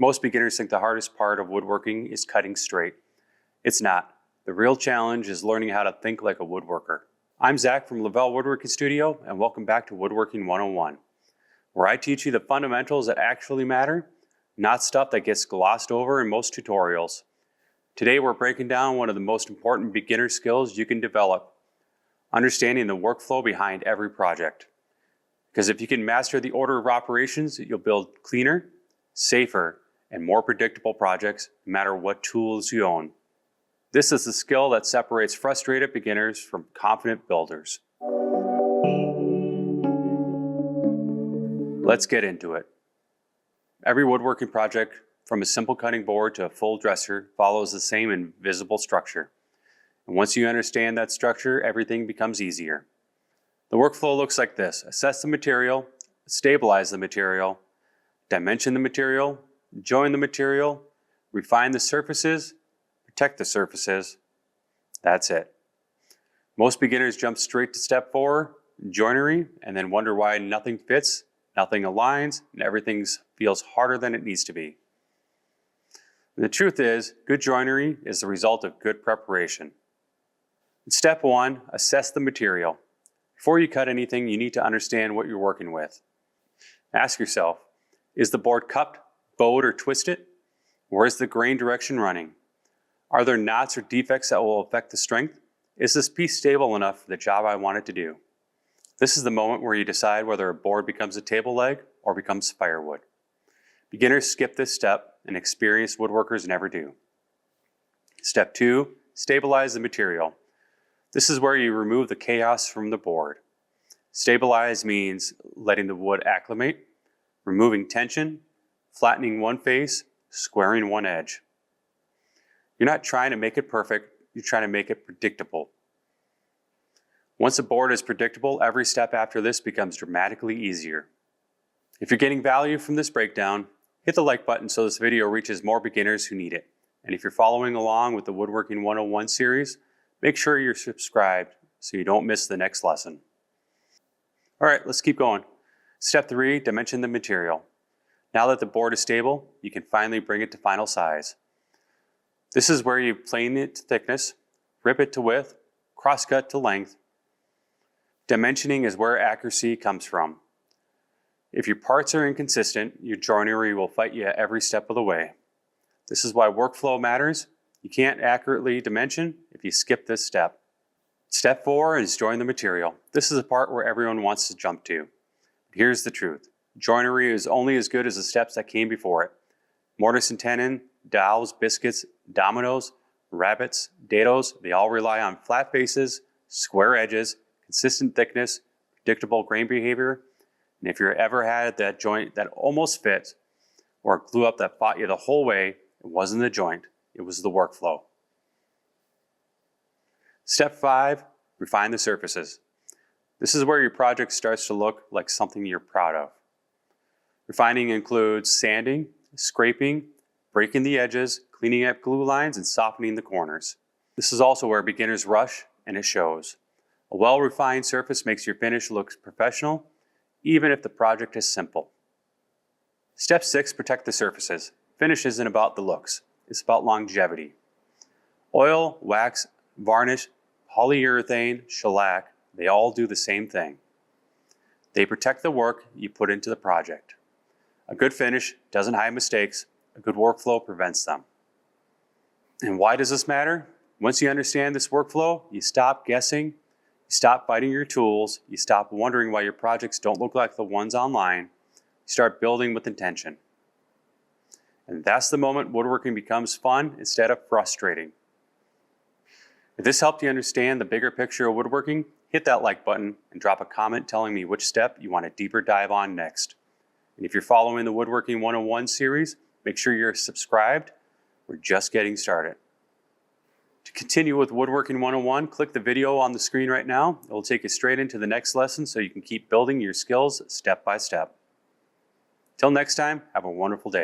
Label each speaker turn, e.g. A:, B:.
A: Most beginners think the hardest part of woodworking is cutting straight. It's not. The real challenge is learning how to think like a woodworker. I'm Zach from Lavelle Woodworking Studio, and welcome back to Woodworking 101, where I teach you the fundamentals that actually matter, not stuff that gets glossed over in most tutorials. Today we're breaking down one of the most important beginner skills you can develop, understanding the workflow behind every project. Because if you can master the order of operations, you'll build cleaner, safer, and more predictable projects no matter what tools you own. This is the skill that separates frustrated beginners from confident builders. Let's get into it. Every woodworking project, from a simple cutting board to a full dresser, follows the same invisible structure. And once you understand that structure, everything becomes easier. The workflow looks like this: assess the material, stabilize the material, dimension the material, join the material, refine the surfaces, protect the surfaces. That's it. Most beginners jump straight to step 4, joinery, and then wonder why nothing fits, nothing aligns, and everything feels harder than it needs to be. And the truth is, good joinery is the result of good preparation. In step 1, assess the material. Before you cut anything, you need to understand what you're working with. Ask yourself, is the board cupped, bowed, or twisted? Where is the grain direction running? Are there knots or defects that will affect the strength? Is this piece stable enough for the job I want it to do? This is the moment where you decide whether a board becomes a table leg or becomes firewood. Beginners skip this step, and experienced woodworkers never do. Step 2, stabilize the material. This is where you remove the chaos from the board. Stabilize means letting the wood acclimate, removing tension, flattening one face, squaring one edge. You're not trying to make it perfect, you're trying to make it predictable. Once a board is predictable, every step after this becomes dramatically easier. If you're getting value from this breakdown, hit the like button so this video reaches more beginners who need it. And if you're following along with the Woodworking 101 series, make sure you're subscribed so you don't miss the next lesson. All right, let's keep going. Step 3, dimension the material. Now that the board is stable, you can finally bring it to final size. This is where you plane it to thickness, rip it to width, crosscut to length. Dimensioning is where accuracy comes from. If your parts are inconsistent, your joinery will fight you every step of the way. This is why workflow matters. You can't accurately dimension if you skip this step. Step 4 is join the material. This is the part where everyone wants to jump to. Here's the truth. Joinery is only as good as the steps that came before it. Mortise and tenon, dowels, biscuits, dominoes, rabbets, dados, they all rely on flat faces, square edges, consistent thickness, predictable grain behavior. And if you ever had that joint that almost fit, or a glue up that fought you the whole way, it wasn't the joint, it was the workflow. Step 5, refine the surfaces. This is where your project starts to look like something you're proud of. Refining includes sanding, scraping, breaking the edges, cleaning up glue lines, and softening the corners. This is also where beginners rush, and it shows. A well-refined surface makes your finish look professional, even if the project is simple. Step 6, protect the surfaces. Finish isn't about the looks, it's about longevity. Oil, wax, varnish, polyurethane, shellac, they all do the same thing. They protect the work you put into the project. A good finish doesn't hide mistakes, a good workflow prevents them. And why does this matter? Once you understand this workflow, you stop guessing, you stop fighting your tools, you stop wondering why your projects don't look like the ones online, you start building with intention. And that's the moment woodworking becomes fun instead of frustrating. If this helped you understand the bigger picture of woodworking, hit that like button and drop a comment telling me which step you want a deeper dive on next. And if you're following the Woodworking 101 series, make sure you're subscribed. We're just getting started. To continue with Woodworking 101, click the video on the screen right now. It will take you straight into the next lesson so you can keep building your skills step by step. Till next time, have a wonderful day.